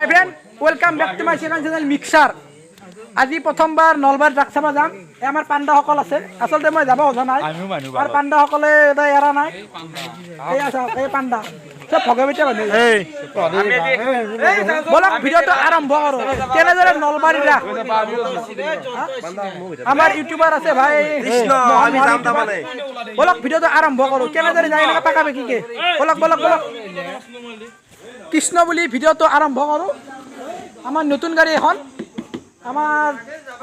My friend, welcome back to my second channel Mixer. আজি প্ৰথমবাৰ নলবাৰীত ৰাস চাব যাম। আমাৰ পাণ্ডাসকল আছে। আচলতে মই যাব খোজা নাই। আৰু পাণ্ডাসকলে এটা এৰা নাই। এই আছে এই পাণ্ডা। সব ভগৱতীয়া মানুহ। বলক ভিডিঅ'টো আৰম্ভ কৰোঁ। কেনেদৰে নলবাৰীত ৰাস আমাৰ ইউটিউবাৰ আছে ভাই কৃষ্ণ আমি যাম তাৰমানে। বলক ভিডিঅ'টো আৰম্ভ কৰোঁ। কেনেদৰে যায় এনেকৈ পাকাপাকিকে। বলক বলক বলক। কৃষ্ণ বুলি ভিডিঅ'টো আৰম্ভ কৰোঁ। আমাৰ নতুন গাড়ী এখন আমাৰ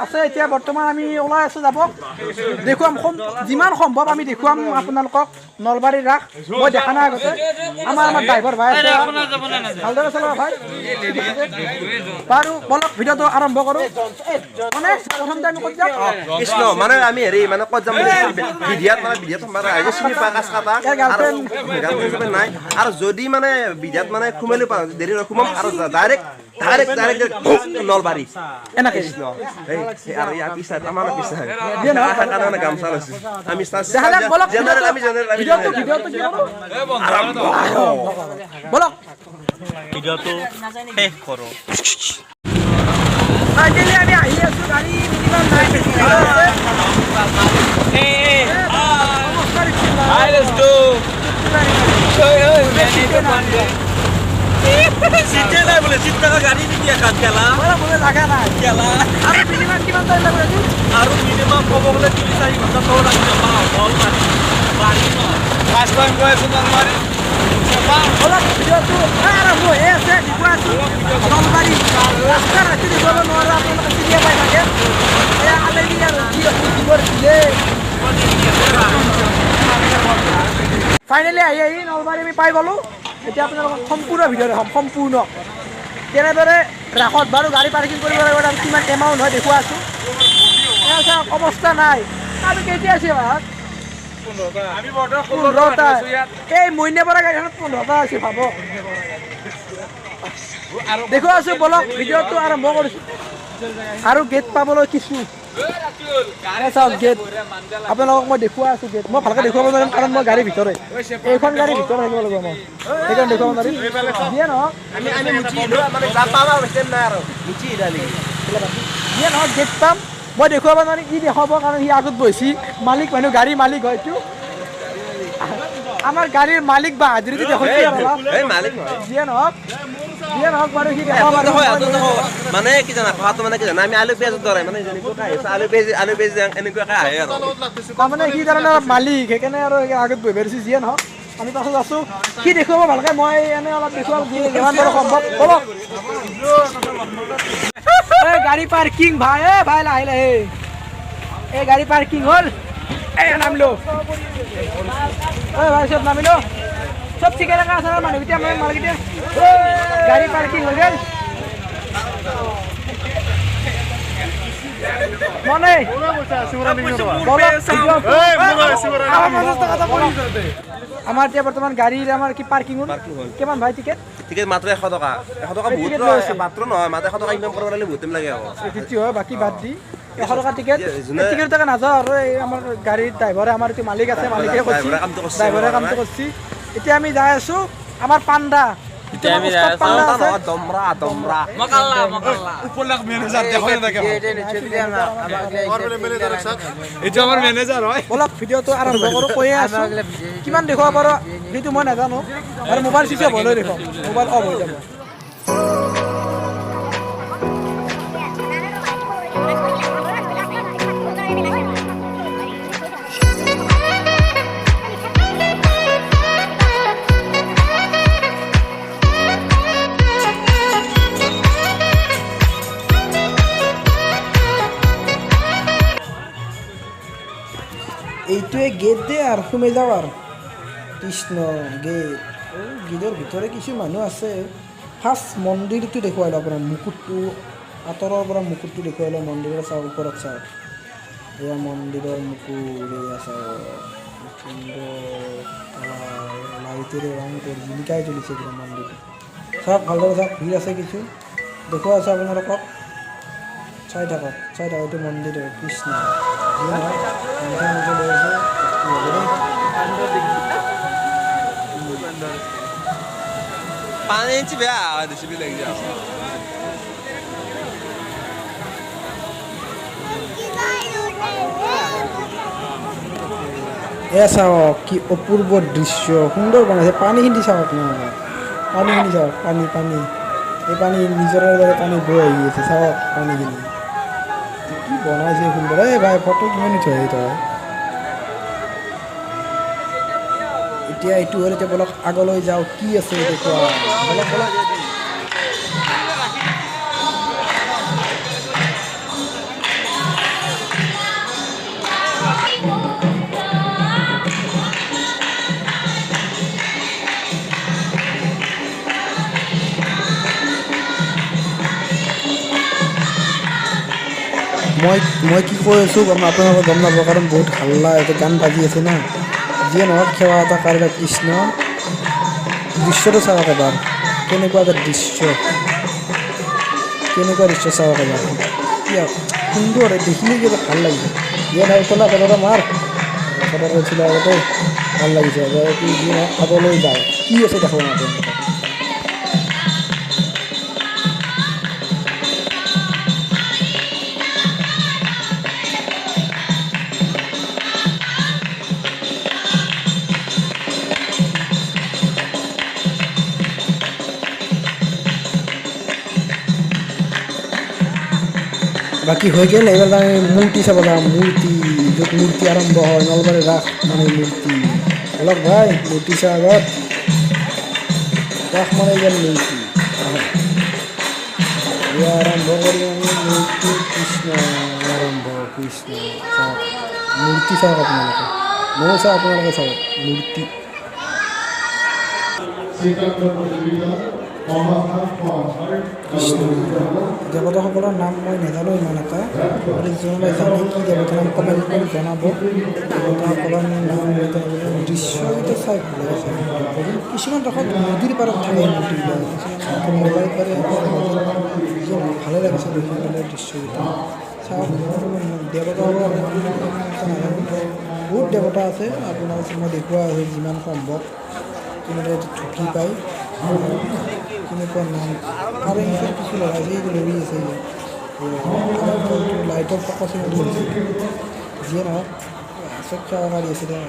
আছে এতিয়া বৰ্তমান আমি ওলাই আছোঁ যাব দেখুৱাম যিমান সম্ভৱ আমি দেখুৱাম আপোনালোকক নলবাৰীৰ ৰাস মই দেখা নাই আগতে আমাৰ ড্ৰাইভাৰ ভাই আছে ভালদৰে চলাব ভাই বাৰু বলক ভিডিঅ'টো আৰম্ভ কৰোঁ মানে প্ৰথমতে আমি ক'ত যাম কৃষ্ণ মানে আমি হেৰি মানে ক'ত যাম বিধিয়াত মানে বিধিয়াত সোমাই আহিব চিনি পাই কাজ কাটা আৰু নাই আৰু যদি মানে বিধিয়াত মানে সোমালে দেৰি সোমাম আৰু ডাইৰেক্ট নলবাৰী এনেকৈ আৰু ইয়াৰ পিছত আমাৰ পিছত কাৰণে গামচা লৈছো আমি বলক ভিডিঅ'টো শেষ কৰোঁ ফাইনেলি আমি আহি আছোঁ গাড়ী মিনিমাম নাই চিটে নাই বোলে চিট থকা গাড়ী নেকি এখন খেলা লাগা নাই খেলা আৰু মিনিমাম কিমান টাইম লাগিব আৰু মিনিমাম ক'ব গ'লে 3-4 ঘণ্টা তলত লাগিব হ'ল গাড়ী নহয় ফাৰ্ষ্ট টাইম গৈ আছোঁ নলবাৰী অলপ ভিডিঅ'টো আৰম্ভ হৈ আছে দেখুৱাই আছোঁ নলবাৰী ৰাস্তা ৰাতি দেখুৱাব নোৱাৰোঁ আপোনালোকে চিনিয়ে পাই থাকে এয়া আলেদি আৰু ফাইনেলি আহি নলবাৰী আমি পাই গ'লোঁ এতিয়া আপোনালোকক সম্পূৰ্ণ ভিডিঅ' দেখাম সম্পূৰ্ণ কেনেদৰে ৰাসত বাৰু গাড়ী পাৰ্কিং কৰিব লাগিব আৰু কিমান এমাউণ্ট হয় দেখুৱাই আছোঁ এয়া অৱস্থা নাই আমি কেতিয়া আছোঁ ভাত 15টা এই মইনা পৰা গাড়ীখনত 15টা আছে ভাব দেখুৱাই আছোঁ বলক ভিডিঅ'টো আৰম্ভ কৰিছোঁ আৰু গেট পাবলৈ কিছু চাওক গেট আপোনালোকক মই দেখুৱাই আছোঁ গেট মই ভালকৈ দেখুৱাব নোৱাৰিম কাৰণ মই গাড়ীৰ ভিতৰে এইখন গাড়ীৰ ভিতৰত থাকিব লাগিব মই সেইকাৰণে দেখুৱাব নোৱাৰিম যিয়ে নহওক যিয়ে নহওক গেট পাম মই দেখুৱাব নোৱাৰিম ই দেখুৱাব কাৰণ সি আগত বহিছি মালিক মানুহ গাড়ীৰ মালিক হয়তো আমাৰ গাড়ীৰ মালিক বা হাজিৰিটো দেখুৱাই যিয়ে নহওক বাৰু সি মানে কি জানা খোৱাটো মানে কি জানা আমি আলু পিঁয়াজৰ দৰে মানে আলু পিঁয়াজ এনেকুৱাকৈ আহে আৰু তাৰমানে সি তাৰমানে মালিক সেইকাৰণে আৰু আগত বহি পাৰিছোঁ যিয়ে নহওক আমি পাছত আছোঁ কি দেখুৱাব ভালকৈ মই এনেই অলপ দেখুৱাম যিমান পাৰোঁ সম্ভৱ বলক এই গাড়ী পাৰ্কিং ভাই ভাই লাহে লাহে এই গাড়ী পাৰ্কিং হ'ল এই নামিলোঁ ভাই চব নামিলোঁ চব ঠিকে থকা আছে মানুহকেইটা মানে মালকেইটা গাড়ী পাৰ্কিং হৈ গ'ল মনে আমাৰ এতিয়া বৰ্তমান গাড়ীৰ আমাৰ কি পাৰ্কিং হ'ল কিমান ভাই টিকেট টিকেট মাত্ৰ 100 টকা বহুত মাত্ৰ নহয় মাত্ৰ 100 টকা ইনকাম কৰিব লাগিলে বহুত টাইম লাগে আকৌ হয় বাকী বাদ দি 100 টকা টিকেট টিকেট টকা নাযাওঁ আৰু এই আমাৰ গাড়ীৰ ড্ৰাইভাৰে আমাৰ এইটো মালিক আছে মালিকে কৈছে ড্ৰাইভাৰে কামটো কৰিছে এতিয়া আমি যাই আছোঁ আমাৰ পাণ্ডা বলক ভিডিঅ'টো আৰম্ভ কৰোঁ কৈয়ে আছোঁ কিমান দেখুৱাব পাৰোঁ সেইটো মই নাজানো আৰু মোবাইল চুইচ অফ হ'লেও দেখুৱাম মোবাইল অফ হৈ যাব এইটোৱে গেট দে আৰু সোমাই যাওঁ আৰু কৃষ্ণ গেট গেটৰ ভিতৰে কিছু মানুহ আছে ফাৰ্ষ্ট মন্দিৰটো দেখুৱাই লওঁ আপোনাৰ মুকুটটো আঁতৰৰ পৰা মুকুটটো দেখুৱাই লওঁ মন্দিৰৰ চাওঁ ওপৰত চাওঁ এয়া মন্দিৰৰ মুকুট এয়া চাওঁ লাইটেৰে ৰং কৰি জিলিকাই জ্বলিছে পুৰা মন্দিৰটো চাওক ভালদৰে চাওক ভিৰ আছে কিছু দেখুৱাই আছে আপোনালোকক চাই থাকক এইটো মন্দিৰ কৃষ্ণ পানী বেয়া বেছি লাগি যায় এয়া চাওক কি অপূৰ্ব দৃশ্য সুন্দৰ বনাইছে পানীখিনি চাওক না পানীখিনি চাওক পানী এই পানী নিজৰাৰ দৰে পানী বৈ আহি আছে চাওক পানীখিনি কি বনাইছে সুন্দৰ এই ভাই ফটো কিমান উঠাই তই এতিয়া এইটো হ'ল এতিয়া বলক আগলৈ যাওঁ কি আছে দেখুৱা বলক বলক মই কি কৈ আছোঁ আপোনালোকে গম নাপাব কাৰণ বহুত হাল্লা ইয়াতে গান বাজি আছে না যিয়ে নহওক সেৱা এটা কাৰণে কৃষ্ণ দৃশ্যটো চাওক এবাৰ কেনেকুৱা এটা দৃশ্য চাওক এবাৰ কি সুন্দৰ দেখিলে কিবা ভাল লাগিছে যিয়ে নহওক ক'লা কলৰা মাৰ ফটো কৰিছিলে আগতে ভাল লাগিছে কি যি নহওক খাবলৈ যায় কি আছে দেখুৱাম আপোনালোকক বাকী হৈ গ'ল এইবাৰ আমি মূৰ্তি চাব যাম য'ত মূৰ্তি আৰম্ভ হয় নলবাৰী ৰাস মানে মূৰ্তি অলপ ভাই মূৰ্তি চাহ আগত ৰাস মানে যেন মূৰ্তি আৰম্ভ কৰি আমি মূৰ্তি কৃষ্ণ চাওক মূৰ্তি চাওক আপোনালোকে ময়ো চাওক আপোনালোকে চাওক মূৰ্তি কৃষ্ণ দেৱতাসকলৰ নাম মই নাজানো ইমান এটা যোনে জানে কি দেৱতাৰ নাম কমেণ্ট কৰি জনাব দেৱতাসকলৰ নাম দৃশ্যকেইটা চাই ভাল লাগিছে কিছুমান দেশত নদীৰ পাৰত থাকে মূৰ্তিবিলাক কিছুমান মোবাইল পাৰে ভালে লাগিছে দেখি পেলাই দৃশ্যকেইটা চাওক দেৱতাসকলৰ নাম নাজানো বহুত দেৱতা আছে আপোনাৰ মই দেখুওৱা আছে যিমান সম্ভৱ কেনেদৰে ঢুকি পায় কেনেকুৱা নাম আৰু এনেকৈ কিছু লগাইছে এইটো লৰি আছে লাইটৰ ফকাচিং হৈছে যিয়ে নহওক চব সহকাৰী আছে দে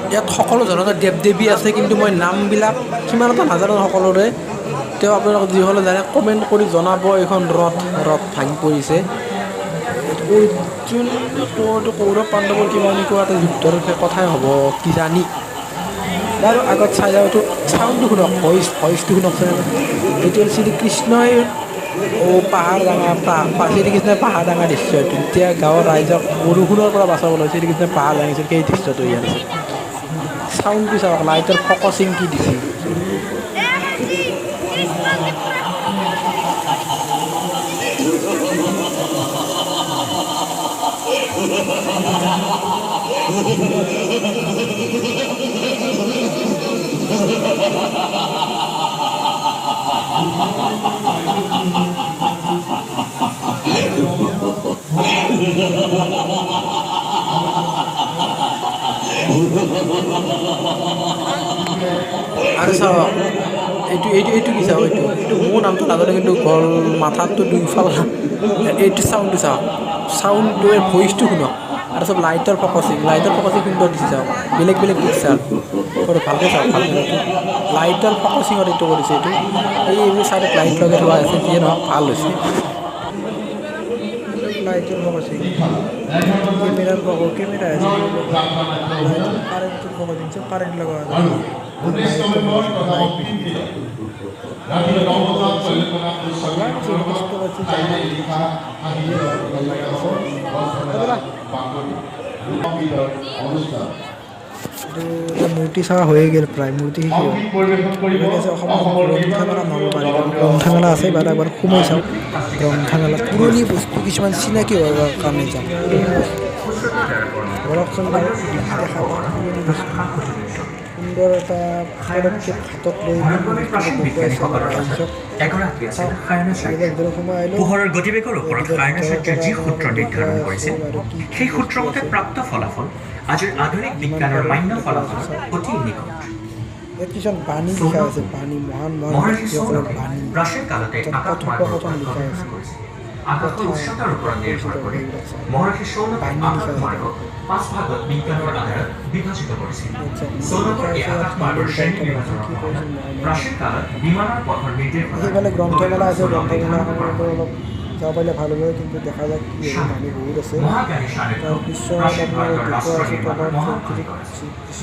ইয়াত সকলো ধৰণৰ দেৱ দেৱী আছে কিন্তু মই নামবিলাক সিমান এটা নাজানো সকলোৰে তেওঁ আপোনালোকে যিসকলে জানে কমেণ্ট কৰি জনাব এইখন ৰথ ভাঙি পৰিছে কৌৰৱ পাণ্ডৱৰ কিবা এনেকুৱা এটা যুদ্ধৰ কথাই হ'ব কিজানি বাৰু আগত চাই যাওঁতো চাউণ্ডটো শুনক ভইচটো শুনকচোন এইটো হ'ল শ্ৰীকৃষ্ণই পাহাৰ ডাঙা শ্ৰীকৃষ্ণই পাহাৰ ডাঙা দৃশ্য এইটো এতিয়া গাঁৱৰ ৰাইজক বৰষুণৰ পৰা বাচাবলৈ শ্ৰীকৃষ্ণই পাহাৰ ডাঙিছিল সেই দৃশ্যটো ইয়াত আছে চাউণ্ডটো চাওক লাইটৰ ফকাচিং কি দিছে আৰু চাওক এইটো কি চাওক এইটো মোৰ নামটো নাজানো কিন্তু গল মাথাটো দুইফাল এইটো চাউণ্ডটো চাওক চাউণ্ডটো ভইচটো শুনক আৰু চব লাইটৰ ফকাচিং সুন্দৰ দিছে চাওক বেলেগ পিকচাৰ ভালকৈ চাওক ভালকৈ লাইটৰ ফকাচিঙত এইটো কৰিছে এইটো এইবোৰ চাইডত লাইট লগাই থোৱা আছে যিয়ে নহওক ভাল হৈছে লাইটৰ ফকাচিং কেমেৰা আছে কাৰেণ্টৰ ফকাচিং চব কাৰেণ্ট লগোৱা আছে মূৰ্তি চোৱা হৈয়ে গ'ল প্ৰায় মূৰ্তি শিকি অসমৰ গ্ৰন্থমেলা নব পাৰি গ্ৰন্থমেলা আছে বাৰু এবাৰ সোমাই চাওঁ গ্ৰন্থমেলাত পুৰণি বস্তু কিছুমান চিনাকি হোৱাৰ কাৰণে যাম বৰকচোন বাৰু দেখা পাওঁ সুন্দৰ এটা পদক্ষেপ হাতত লৈ পোহৰৰ গতিবেগৰ ওপৰত সায়নাচাৰ্যৰ যি সূত্ৰ নিৰ্ধাৰণ কৰিছিল সেই সূত্ৰমতে প্ৰাপ্ত ফলাফল আজিৰ আধুনিক বিজ্ঞানৰ মান্য ফলাফল অতি নিকট ইয়াত কিছুমান বাণী লিখা আছে বাণী মহান ব্যক্তিসকলৰ বাণী প্ৰাচীন কালতে কথোপকথন লিখা আছে আকাশৰ উচ্চতাৰ ওপৰত নিৰ্ভৰ কৰি মহৰ্ষি সৌনকে আকাশমাৰ্গক 5 ভাগত বিজ্ঞানৰ আধাৰত বিভাজিত কৰিছিল সৌনকৰ এই আকাশমাৰ্গৰ শ্ৰেণী বিভাজনৰ ফলত প্ৰাচীন কালত বিমানৰ পথৰ নিৰ্দেশ সেইফালে গ্ৰন্থমেলা আছে গ্ৰন্থমেলাখনৰ অলপ যাব পাৰিলে ভাল হ'ব কিন্তু দেখা যায় কি মানুহ বহুত আছে তাৰ পিছত আপোনাৰ দেখুওৱা আছে তলত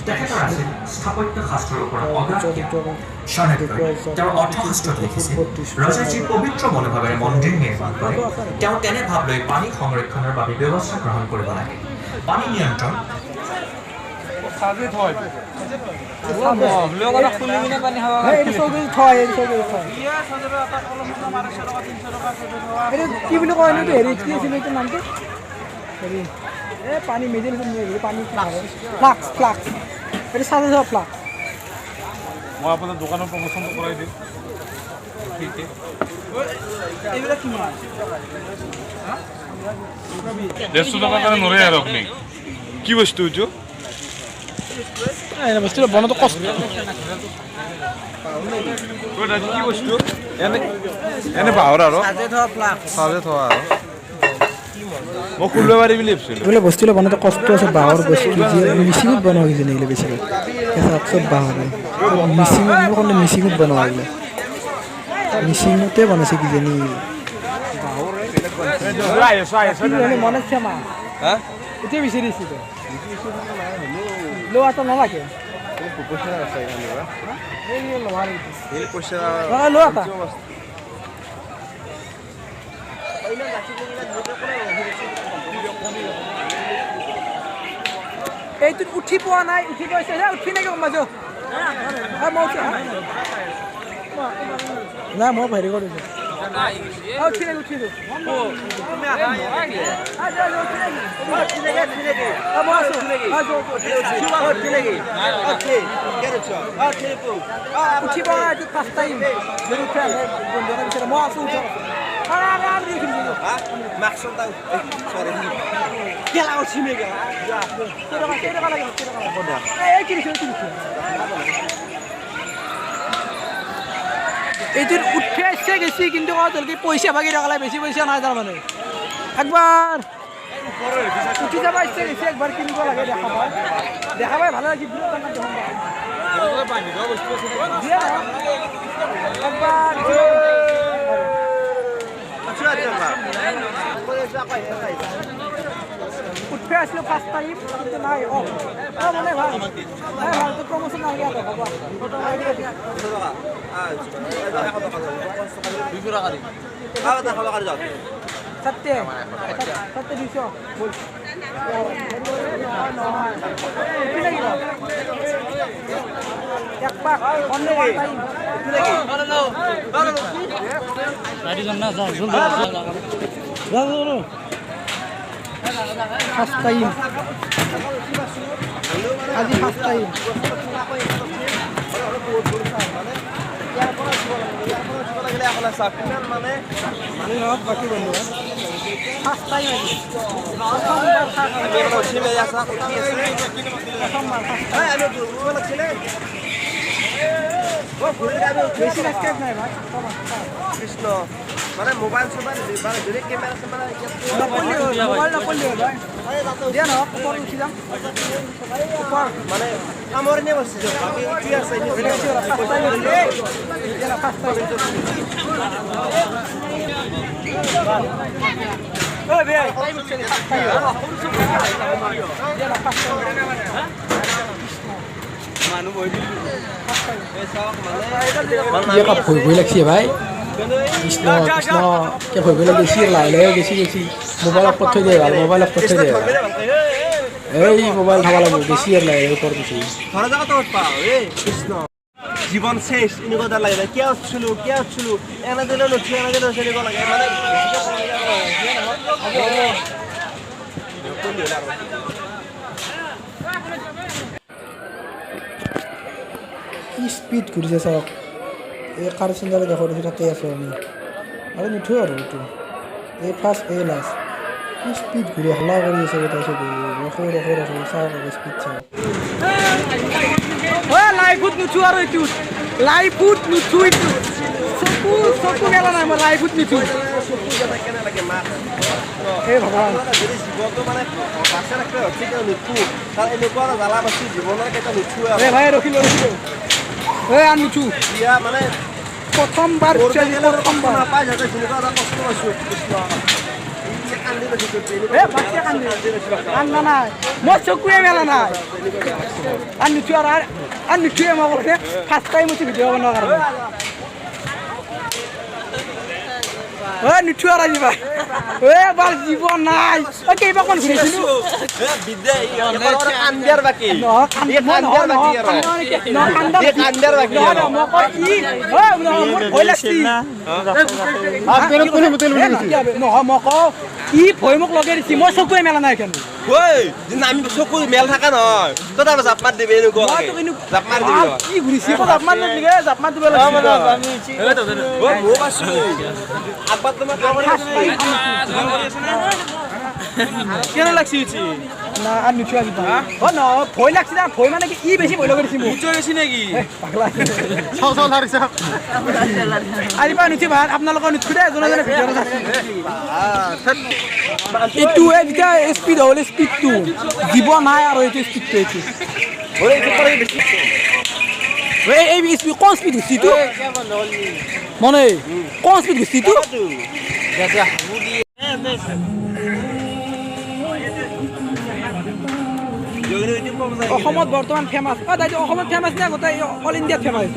তেখেতৰ আছিল স্থাপত্য শাস্ত্ৰৰ ওপৰত তেওঁৰ অৰ্থশাস্ত্ৰত লিখিছিল ৰজাই যি পবিত্ৰ মনোভাৱেৰে মন্দিৰ নিৰ্মাণ কৰে তেওঁ তেনে ভাৱ লৈ পানী সংৰক্ষণৰ বাবে ব্যৱস্থা গ্ৰহণ কৰিব লাগে পানী নিয়ন্ত্ৰণ কি বুলি কয় এইটো হেৰি কি আছিলে এইটো নামটো হেৰি এই পানী মেডিল পানী ফ্লাক্স ফ্লাক্স এইটো চাৰ্জ হোৱা ফ্লাক্স মই আপোনাৰ দোকানৰ প্ৰমোচনটো কৰাই দিম এইবিলাক কিমান 150 টাকা করে নরে আর আপনি কি বস্তু जो বস্তুটো বনাটো কষ্ট ওটা কি বস্তু এনে এনে পাহৰ আৰু সাজে থোৱা আৰু মই খুলবা পাৰি বুলি ভাবিছিলো এইবিলাক বস্তুটো বনাটো কষ্ট আছে বাঁহৰ বস্তু যিয়ে মিচিঙত বনোৱা কিজানি এইবিলাক বেছিকৈ চব বাঁহৰ মিচিঙত বনোৱা এইবিলাক মিচিঙতে বনাইছে কিজানি মনে ক্ষমা এতিয়া বিচাৰিছে লোৱাটো নালাগে লোৱা এইটোত উঠি পোৱা নাই উঠি গৈছে উঠি নাকি গম পাইছো নাই মই হেৰি কৰিছো উঠি নাকি উঠিছো উঠিব এইটো ফাৰ্ষ্ট টাইম মই আছো এইটোত উঠে আসছে গেছি কিন্তু পয়সা ভাগি রাখলে বেশি পয়সা নাই তার মানে একবার উঠি যাবা ইচ্ছে গেছি একবার কিনব লাগে দেখা পাই ভালো লাগি উঠে আসলো ফার্স্ট টাইম কিন্তু নাই মানে ভাল ভাল তো প্রমোশন নাই গিয়া বাবা सत्य सत्य 200 बोल एक पाक only one time गाड़ी करना जा जल्दी जा फर्स्ट टाइम आज फर्स्ट टाइम বাকি বন্ধু ফার্স্ট টাইম কৃষ্ণ মানে মোবাইল সোবাইল যদি কেমেরা সেমেরা মোবাইল নপড়লে দিয়া না উপর উঠি যাম উপর মানে কামরে নিয়ে বসছি কি আছে ভয় লাগছে ভাই কৃষ্ণ কৃষ্ণ কে ভয় লাগছে লাহে লাহে গেছি মোবাইল অপর থৈ দিয়ে মোবাইল অপর থৈ দিয়ে এই মোবাইল খাব লাগিব বেছি আর লাগে ওপর বেশি ধরা জায়গা তো পাও এ কৃষ্ণ জীবন শেষ এনেকুৱা এটা লাগে কিয় উঠিলো এনে দিলে নুঠি এনে দিলে এনেকুৱা লাগে মানে কি স্পিড ঘুরিছে সব এই কার সিঙ্গারে দেখো তাতে আছো আমি আরে নুঠো আর উঠো এই ফার্স্ট এই লাস্ট কি স্পিড ঘুরে হাল্লা করে আছে এটা শুধু রখো সারা স্পিড চাও ওই লাইভ ফুট নুঠো আর এইটু লাইভ ফুট নুঠো এইটু সকু গেল না আমার লাইভ ফুট নুঠো কেনে লাগে মা হে ভগবান যদি জীবনটো মানে বাঁচাই ৰাখিব হচ্ছে কেন নুঠো তাৰ এনেকুৱা এটা জ্বালা বাচি জীৱনৰ কেইটা নুঠো এ ভাই ৰখিলো এ আৰ নুঠো দিয়া মানে প্ৰথমবাৰ প্ৰথমবাৰ নাপায় যাতে যেনেকুৱা এটা কষ্ট পাইছো কৃষ্ণ কান্দি গৈছো এ বাচ্চা কান্দি কান্দা নাই মই চকুয়ে মেলা নাই আর নুঠো আর নুঠোয়ে মই বলছে ফার্স্ট টাইম হচ্ছে ভিডিও বানানোর কারণে ও নুঠো আর আজি ভাই এ বার জীবন নাই ও কেইবা কোন ঘুরেছিল বিদ্যা এবাৰ কান্দিয়াৰ বাকি কান্দাৰ বাকি মই কই কি ও মোৰ ভয় লাগছি নহয় মই কওঁ কি ভয় মোক লগাই দিছি মই চকুয়ে মেলা নাই কেন ঐ দিনা আমি চকু মেল থাকা নহয় তই তাৰ জাপ মাৰ দিবি এনেকুৱা জাপ মাৰ দিবি কি ঘুৰিছি জাপ মাৰ নিগে জাপ মাৰ দিবে লাগছি ঐ মোক আছো আগবাৰ তোমাক কেনে লাগছি না আর নুঠো আজি ও ন ভয় লাগছি না ভয় মানে কি ই বেশি ভয় লগাই দিছি মোক উঠে গেছি নেকি পাগলা আজি পা নুঠি ভাত আপোনালোকৰ নুঠো দে জনে ভিডিঅ' এইটো এতিয়া স্পীড হ'ল স্পীডটো দিব নাই আৰু এইটো স্পীডটো এইটো এই স্পীড কোন স্পীড হৈছে তো মানে কোন স্পীড হৈছে তো অসমত বৰ্তমান ফেমাছ দাইটো অসমত ফেমাছ নে গোটেই অল ইণ্ডিয়াত ফেমাছ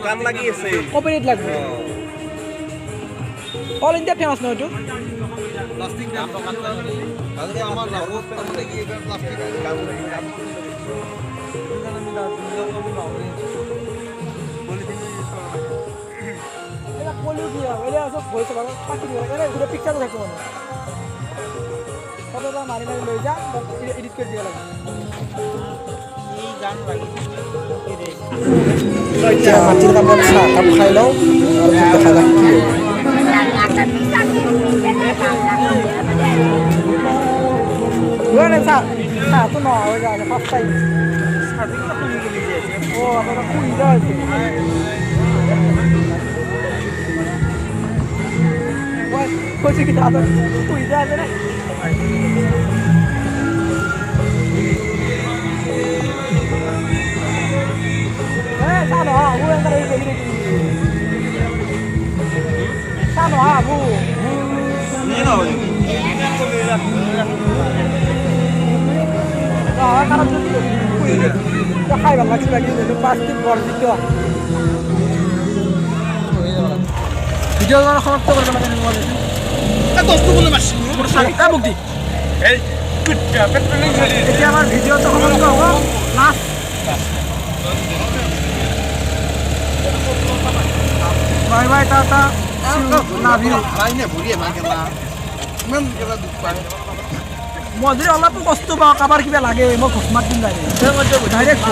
গান লাগি আছে কপিৰাইট লাগবে অল ইণ্ডিয়াত ফেমাছ নহয় এইটো পিকচাৰটো থাকিব মানে ফটোটা মাৰি লৈ যা এডিট কৰি দিব লাগে এতিয়া মাটিৰ কামত চাহ কাপ খাই লওঁ আৰু দেখা যাক কি চাহটো নহয় কাৰণে ফাৰ্ষ্ট টাইম আপোনাৰ শুই যায় কৈছে কি তাহাঁতৰ শুই যায় যে চাহ নহয় আবু এনেকৈ গেলি নেকি চাহ নহয় আবু কাৰণ খাই ভাল লাগছে লাগি প্লাষ্টিক বৰ্জিত ভিডিঅ' সমাপ্ত কৰিব লাগে এতিয়া আমাৰ ভিডিঅ'টো সমাপ্ত হ'ব last bye bye Tata love you মই যদি অলপো কষ্ট পাওঁ কাৰোবাৰ কিবা লাগে মই ঘোষ মাত দিম ডাইৰেক্ট